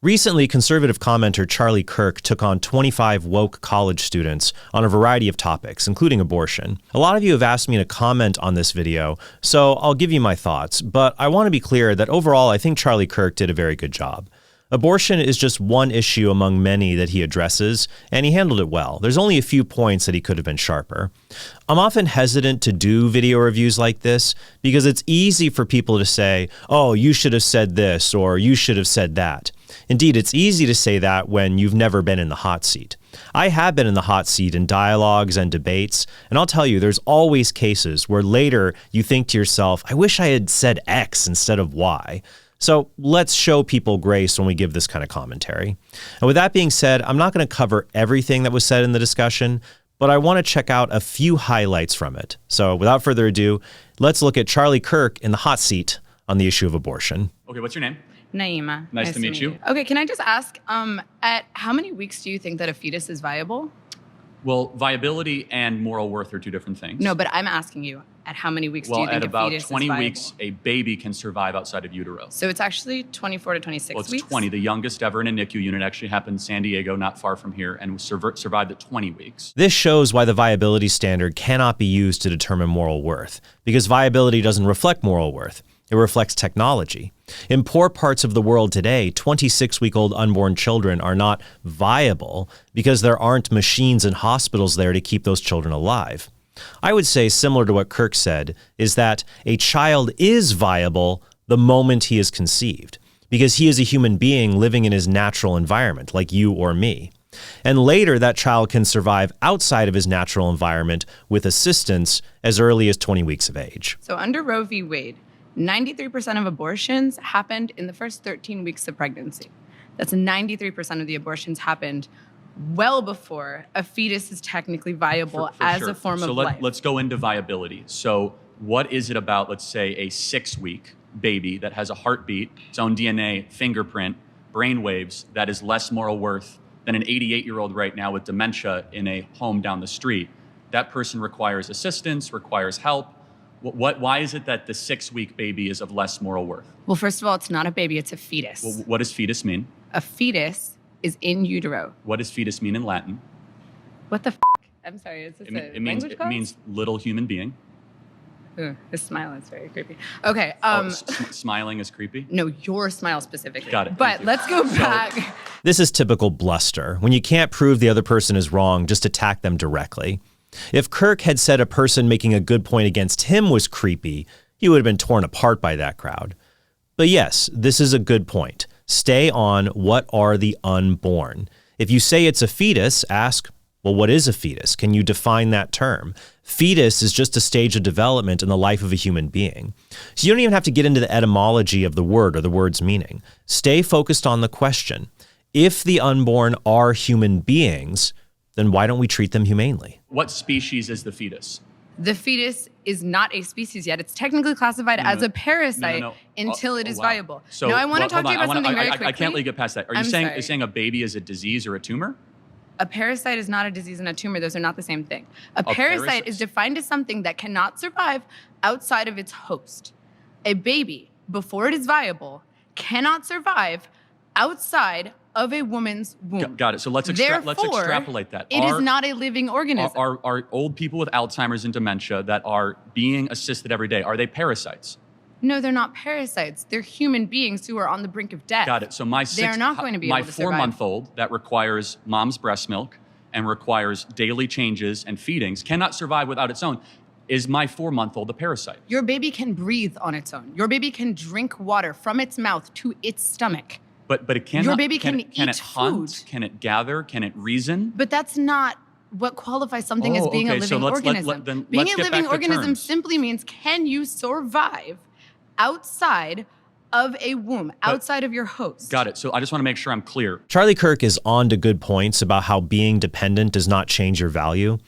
Recently, conservative commenter Charlie Kirk took on 25 woke college students on a variety of topics, including abortion. A lot of you have asked me to comment on this video, so I'll give you my thoughts, but I want to be clear that overall I think Charlie Kirk did a very good job. Abortion is just one issue among many that he addresses, and he handled it well. There's only a few points that he could have been sharper. I'm often hesitant to do video reviews like this because it's easy for people to say, oh, you should have said this, or you should have said that. Indeed, it's easy to say that when you've never been in the hot seat. I have been in the hot seat in dialogues and debates, and I'll tell you, there's always cases where later you think to yourself, I wish I had said X instead of Y. So let's show people grace when we give this kind of commentary. And with that being said, I'm not going to cover everything that was said in the discussion, but I want to check out a few highlights from it. So without further ado, let's look at Charlie Kirk in the hot seat on the issue of abortion. Okay, what's your name? Naima. Nice to meet you. Okay, can I just ask, at how many weeks do you think that a fetus is viable? Well, viability and moral worth are two different things. No, but I'm asking you, at how many weeks do you think a fetus is viable? Well, at about 20 weeks, a baby can survive outside of utero. So it's actually 24 to 26 weeks? Well, it's 20. The youngest ever in a NICU unit actually happened in San Diego, not far from here, and survived at 20 weeks. This shows why the viability standard cannot be used to determine moral worth, because viability doesn't reflect moral worth. It reflects technology. In poor parts of the world today, 26-week-old unborn children are not viable because there aren't machines and hospitals there to keep those children alive. I would say, similar to what Kirk said, is that a child is viable the moment he is conceived, because he is a human being living in his natural environment, like you or me. And later, that child can survive outside of his natural environment with assistance as early as 20 weeks of age. So under Roe v. Wade, 93% of abortions happened in the first 13 weeks of pregnancy. That's 93% of the abortions happened well before a fetus is technically viable as a form of life. So let's go into viability. So what is it about, let's say, a 6-week baby that has a heartbeat, its own DNA, fingerprint, brain waves, that is less moral worth than an 88-year-old right now with dementia in a home down the street? That person requires assistance, requires help. Why is it that the 6-week baby is of less moral worth? Well, first of all, it's not a baby, it's a fetus. Well, what does fetus mean? A fetus is in utero. What does fetus mean in Latin? What the f***? I'm sorry, is this language class? It means little human being. Ooh, his smile is very creepy. Okay. Smiling is creepy? No, your smile specifically. Got it. But let's go back. This is typical bluster. When you can't prove the other person is wrong, just attack them directly. If Kirk had said a person making a good point against him was creepy, he would have been torn apart by that crowd. But yes, this is a good point. Stay on what are the unborn. If you say it's a fetus, ask, well, what is a fetus? Can you define that term? Fetus is just a stage of development in the life of a human being. So you don't even have to get into the etymology of the word or the word's meaning. Stay focused on the question. If the unborn are human beings, then why don't we treat them humanely? What species is the fetus? The fetus is not a species yet. It's technically classified as a parasite until it is viable. So, now, I want to talk to you about something very quickly. I can't let you get past that. Are you saying a baby is a disease or a tumor? A parasite is not a disease and a tumor. Those are not the same thing. A parasite is defined as something that cannot survive outside of its host. A baby, before it is viable, cannot survive outside of a woman's womb. Got it. So let's extrapolate that. It is not a living organism. Are old people with Alzheimer's and dementia that are being assisted every day, are they parasites? No, they're not parasites. They're human beings who are on the brink of death. Got it. So they're not going to be able to survive. My 4-month-old that requires mom's breast milk and requires daily changes and feedings cannot survive without its own. Is my 4-month-old a parasite? Your baby can breathe on its own. Your baby can drink water from its mouth to its stomach. But it cannot. Your baby can eat it hunt? food. Can it gather? Can it reason? But that's not what qualifies something as being a living organism. Being a living organism simply means, can you survive outside of a womb, outside of your host? Got it. So I just want to make sure I'm clear. Charlie Kirk is on to good points about how being dependent does not change your value,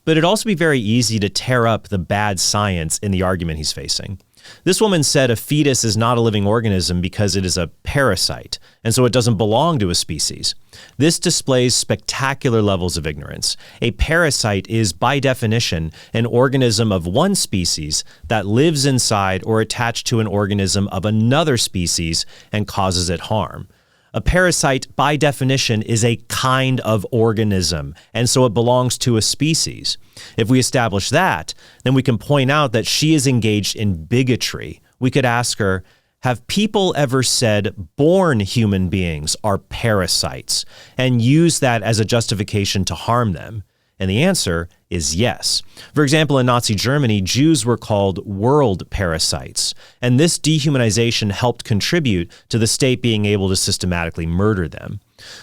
but it'd also be very easy to tear up the bad science in the argument he's facing. This woman said a fetus is not a living organism because it is a parasite, and so it doesn't belong to a species. This displays spectacular levels of ignorance. A parasite is, by definition, an organism of one species that lives inside or attached to an organism of another species and causes it harm. A parasite, by definition, is a kind of organism, and so it belongs to a species. If we establish that, then we can point out that she is engaged in bigotry. We could ask her, have people ever said born human beings are parasites and use that as a justification to harm them? And the answer is yes. For example, in Nazi Germany, Jews were called world parasites, and this dehumanization helped contribute to the state being able to systematically murder them.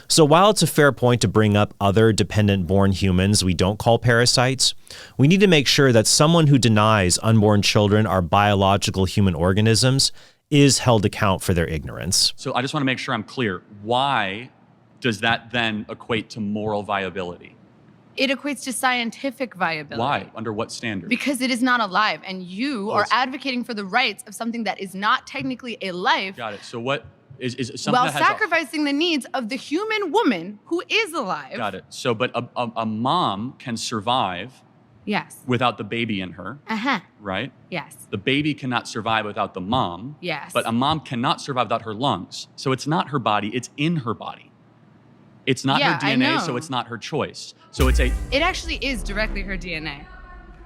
So while it's a fair point to bring up other dependent-born humans we don't call parasites, we need to make sure that someone who denies unborn children are biological human organisms is held to account for their ignorance. So I just want to make sure I'm clear. Why does that then equate to moral viability? It equates to scientific viability. Why? Under what standard? Because it is not alive, and you are advocating for the rights of something that is not technically a life. Got it. So what is something while that has sacrificing the needs of the human woman who is alive. Got it. So, but a mom can survive Yes. without the baby in her, right? Yes. The baby cannot survive without the mom. Yes. But a mom cannot survive without her lungs. So it's not her body, it's in her body. It's not her DNA, so it's not her choice. So it's It actually is directly her DNA.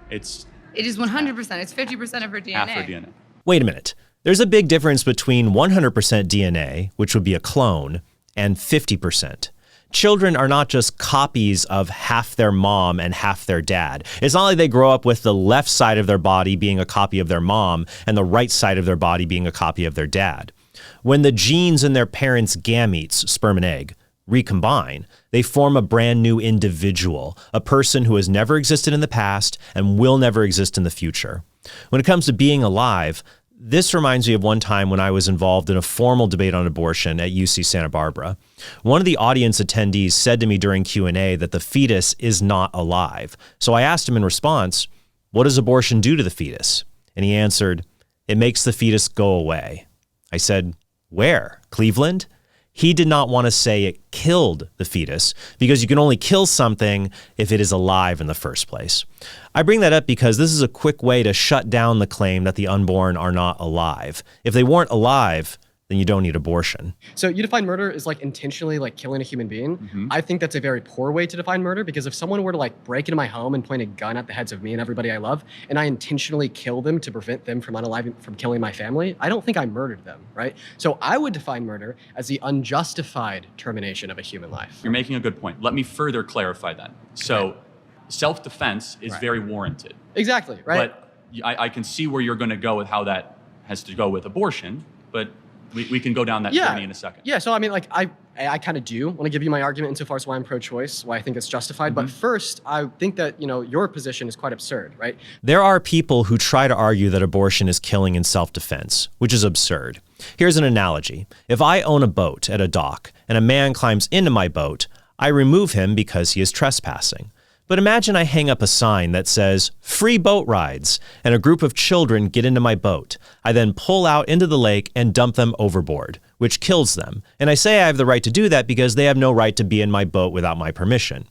It is 100%. It's 50% of her DNA. half her DNA. Wait a minute. There's a big difference between 100% DNA, which would be a clone, and 50%. Children are not just copies of half their mom and half their dad. It's not like they grow up with the left side of their body being a copy of their mom and the right side of their body being a copy of their dad. When the genes in their parents' gametes, sperm and egg, recombine, they form a brand new individual, a person who has never existed in the past and will never exist in the future. When it comes to being alive, this reminds me of one time when I was involved in a formal debate on abortion at UC Santa Barbara. One of the audience attendees said to me during Q&A that the fetus is not alive. So I asked him in response, what does abortion do to the fetus? And he answered, it makes the fetus go away. I said, where? Cleveland? He did not want to say it killed the fetus because you can only kill something if it is alive in the first place. I bring that up because this is a quick way to shut down the claim that the unborn are not alive. If they weren't alive, then you don't need abortion. So you define murder as like intentionally like killing a human being. I think that's a very poor way to define murder, because if someone were to like break into my home and point a gun at the heads of me and everybody I love, and I intentionally kill them to prevent them from killing my family, I don't think I murdered them, right? So I would define murder as the unjustified termination of a human life. You're making a good point. Let me further clarify that. So self-defense is very warranted. Exactly, right? But I can see where you're going to go with how that has to go with abortion, but we can go down that journey in a second. Yeah, so I mean, like, I kind of do want to give you my argument insofar as why I'm pro-choice, why I think it's justified. But first, I think that, your position is quite absurd, right? There are people who try to argue that abortion is killing in self-defense, which is absurd. Here's an analogy. If I own a boat at a dock and a man climbs into my boat, I remove him because he is trespassing. But imagine I hang up a sign that says, free boat rides, and a group of children get into my boat. I then pull out into the lake and dump them overboard, which kills them. And I say I have the right to do that because they have no right to be in my boat without my permission.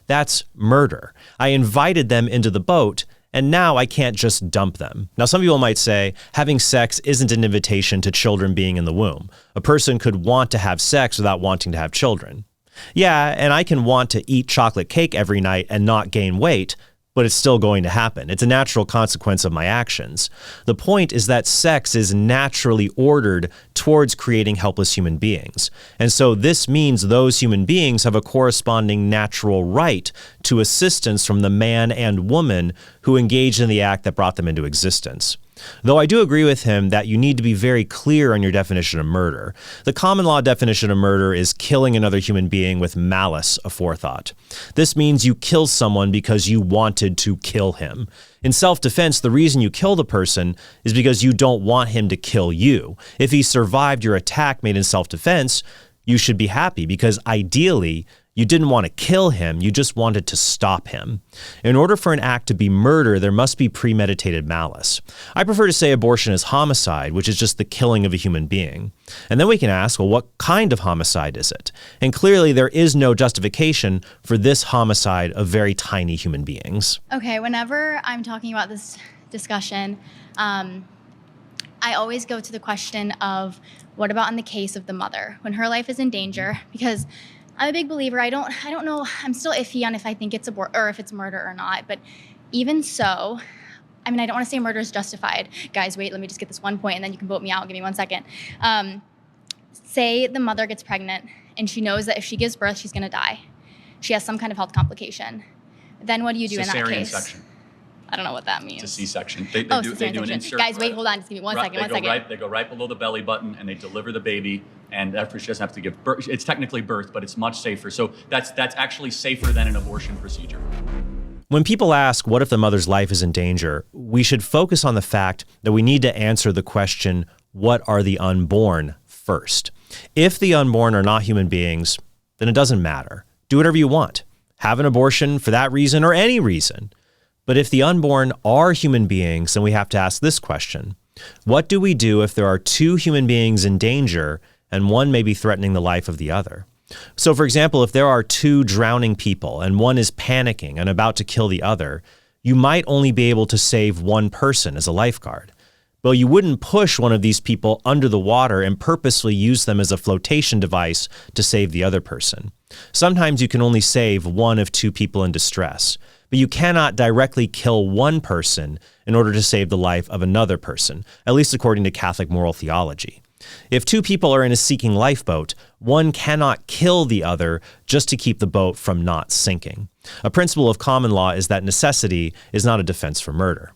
That's murder. I invited them into the boat, and now I can't just dump them. Now, some people might say having sex isn't an invitation to children being in the womb. A person could want to have sex without wanting to have children. Yeah, and I can want to eat chocolate cake every night and not gain weight, but it's still going to happen. It's a natural consequence of my actions. The point is that sex is naturally ordered towards creating helpless human beings. And so this means those human beings have a corresponding natural right to assistance from the man and woman who engaged in the act that brought them into existence. Though I do agree with him that you need to be very clear on your definition of murder. The common law definition of murder is killing another human being with malice aforethought. This means you kill someone because you wanted to kill him. In self-defense, the reason you kill the person is because you don't want him to kill you. If he survived your attack made in self-defense, you should be happy because ideally, you didn't want to kill him, you just wanted to stop him. In order for an act to be murder, there must be premeditated malice. I prefer to say abortion is homicide, which is just the killing of a human being. And then we can ask, well, what kind of homicide is it? And clearly there is no justification for this homicide of very tiny human beings. Okay, whenever I'm talking about this discussion, I always go to the question of What about in the case of the mother when her life is in danger? Because I'm a big believer. I don't know. I'm still iffy on if I think it's or if it's murder or not. But even so, I mean, I don't want to say murder is justified. Guys, wait, let me just get this one point and then you can vote me out. Give me 1 second. Say the mother gets pregnant and she knows that if she gives birth, she's going to die. She has some kind of health complication. Then what do you do in that case? Section. I don't know what that means. It's a C-section. They do an insert. Guys, wait, hold on. Just give me one second. They go right below the belly button and they deliver the baby. And after she doesn't have to give birth. It's technically birth, but it's much safer. So that's actually safer than an abortion procedure. When people ask, what if the mother's life is in danger, we should focus on the fact that we need to answer the question, what are the unborn first? If the unborn are not human beings, then it doesn't matter. Do whatever you want. Have an abortion for that reason or any reason. But if the unborn are human beings, then we have to ask this question. What do we do if there are two human beings in danger and one may be threatening the life of the other? So, for example, if there are two drowning people and one is panicking and about to kill the other, you might only be able to save one person as a lifeguard. But you wouldn't push one of these people under the water and purposely use them as a flotation device to save the other person. Sometimes you can only save one of two people in distress, but you cannot directly kill one person in order to save the life of another person, at least according to Catholic moral theology. If two people are in a sinking lifeboat, one cannot kill the other just to keep the boat from not sinking. A principle of common law is that necessity is not a defense for murder.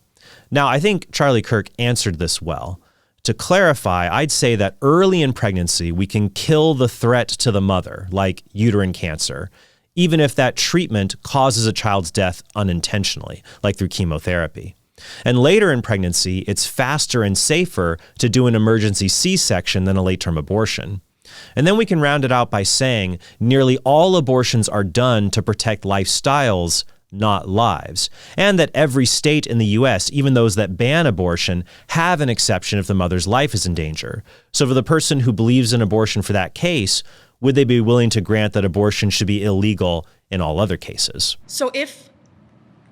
Now, I think Charlie Kirk answered this well. To clarify, I'd say that early in pregnancy, we can kill the threat to the mother, like uterine cancer, even if that treatment causes a child's death unintentionally, like through chemotherapy. And later in pregnancy, it's faster and safer to do an emergency C-section than a late-term abortion. And then we can round it out by saying nearly all abortions are done to protect lifestyles, not lives, and that every state in the U.S., even those that ban abortion, have an exception if the mother's life is in danger. So for the person who believes in abortion for that case, would they be willing to grant that abortion should be illegal in all other cases? So if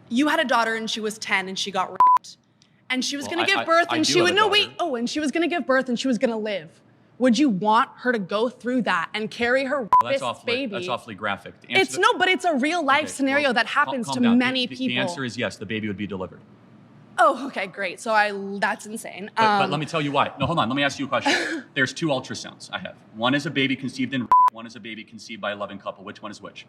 you had a daughter and she was 10 and she got raped and she was going to give birth and she would, and she was going to give birth and she was going to live, would you want her to go through that and carry her baby? That's awfully graphic. But it's a real life scenario that happens to many people. The answer is yes, the baby would be delivered. Oh, okay, great. So that's insane. But let me tell you why. No, hold on. Let me ask you a question. There's two ultrasounds I have. One is a baby conceived in rape. One is a baby conceived by a loving couple. Which one is which?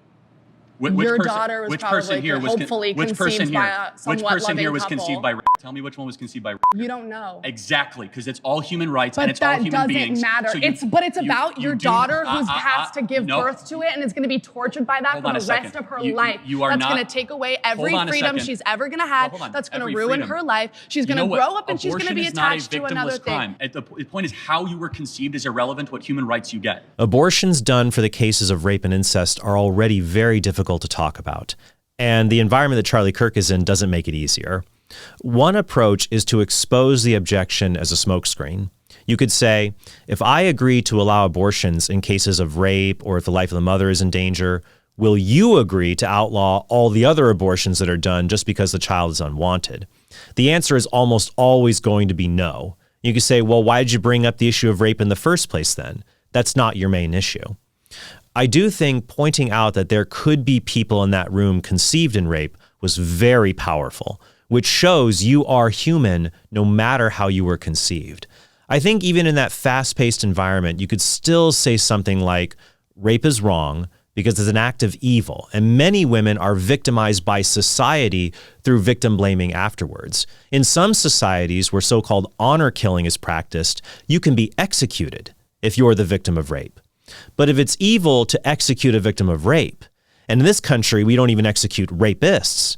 Your daughter was probably hopefully conceived by a somewhat loving couple. Conceived by rape? Tell me which one was conceived by rape. You don't know. Exactly, because it's all human rights and it's all human beings. But that doesn't matter. It's about your daughter who has to give birth to it and is going to be tortured by that for the rest of her life. That's going to take away every freedom she's ever going to have. That's going to ruin her life. She's going to grow up and she's going to be attached to another thing. The point is how you were conceived is irrelevant. What human rights you get. Abortions done for the cases of rape and incest are already very difficult to talk about. And the environment that Charlie Kirk is in doesn't make it easier. One approach is to expose the objection as a smokescreen. You could say, if I agree to allow abortions in cases of rape or if the life of the mother is in danger, will you agree to outlaw all the other abortions that are done just because the child is unwanted? The answer is almost always going to be no. You could say, well, why did you bring up the issue of rape in the first place then? That's not your main issue. I do think pointing out that there could be people in that room conceived in rape was very powerful, which shows you are human no matter how you were conceived. I think even in that fast-paced environment, you could still say something like, rape is wrong because it's an act of evil, and many women are victimized by society through victim blaming afterwards. In some societies where so-called honor killing is practiced, you can be executed if you're the victim of rape. But if it's evil to execute a victim of rape, and in this country we don't even execute rapists,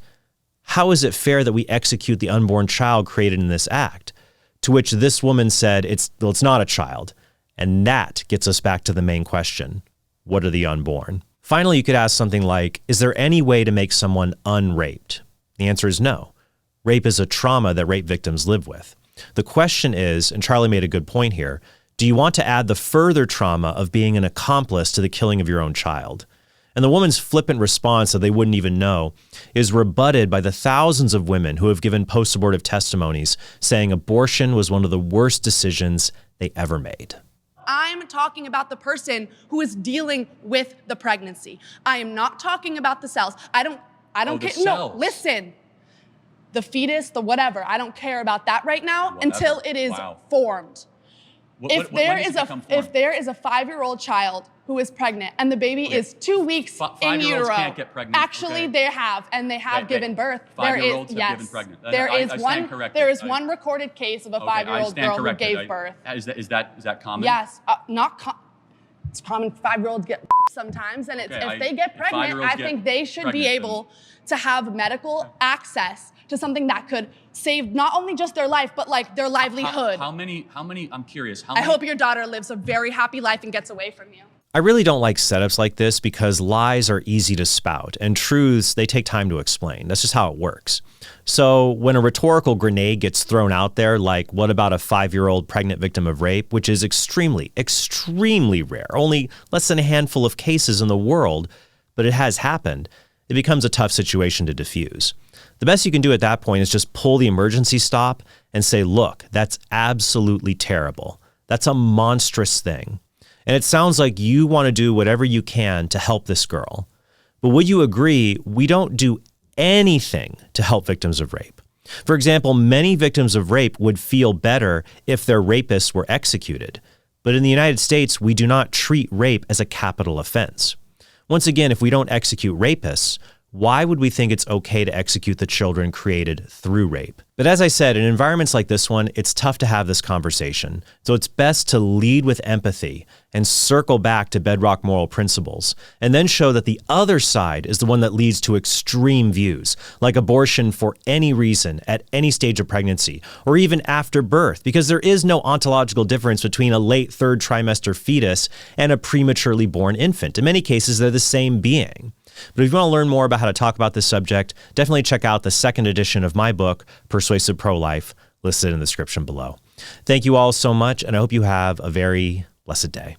how is it fair that we execute the unborn child created in this act? To which this woman said, it's not a child. And that gets us back to the main question. What are the unborn? Finally, you could ask something like, is there any way to make someone unraped? The answer is no. Rape is a trauma that rape victims live with. The question is, and Charlie made a good point here, do you want to add the further trauma of being an accomplice to the killing of your own child? And the woman's flippant response that they wouldn't even know is rebutted by the thousands of women who have given post-abortive testimonies saying abortion was one of the worst decisions they ever made. I'm talking about the person who is dealing with the pregnancy. I am not talking about the cells. I don't care. No, listen. The fetus, the whatever, I don't care about that right now until it is formed. If there is a 5-year-old child who is pregnant and the baby is 2 weeks in utero, can't get pregnant. Actually they have, and they have given birth. 5-year-olds have given pregnant. There is one recorded case of a 5-year-old girl who gave birth. Is that common? Yes, it's common. 5-year-olds get sometimes, and if they get pregnant, I think they should be able to have medical access to something that could save not only just their life, but like their livelihood. How many, I'm curious. I hope your daughter lives a very happy life and gets away from you. I really don't like setups like this because lies are easy to spout and truths, they take time to explain. That's just how it works. So when a rhetorical grenade gets thrown out there, like what about a 5-year-old pregnant victim of rape, which is extremely, extremely rare, only less than a handful of cases in the world, but it has happened, it becomes a tough situation to diffuse. The best you can do at that point is just pull the emergency stop and say, look, that's absolutely terrible. That's a monstrous thing. And it sounds like you want to do whatever you can to help this girl. But would you agree we don't do anything to help victims of rape? For example, many victims of rape would feel better if their rapists were executed. But in the United States, we do not treat rape as a capital offense. Once again, if we don't execute rapists, why would we think it's okay to execute the children created through rape? But as I said, in environments like this one, it's tough to have this conversation. So it's best to lead with empathy and circle back to bedrock moral principles, and then show that the other side is the one that leads to extreme views, like abortion for any reason at any stage of pregnancy, or even after birth, because there is no ontological difference between a late 3rd trimester fetus and a prematurely born infant. In many cases, they're the same being. But if you want to learn more about how to talk about this subject, definitely check out the 2nd edition of my book, Persuasive Pro-Life, listed in the description below. Thank you all so much, and I hope you have a very blessed day.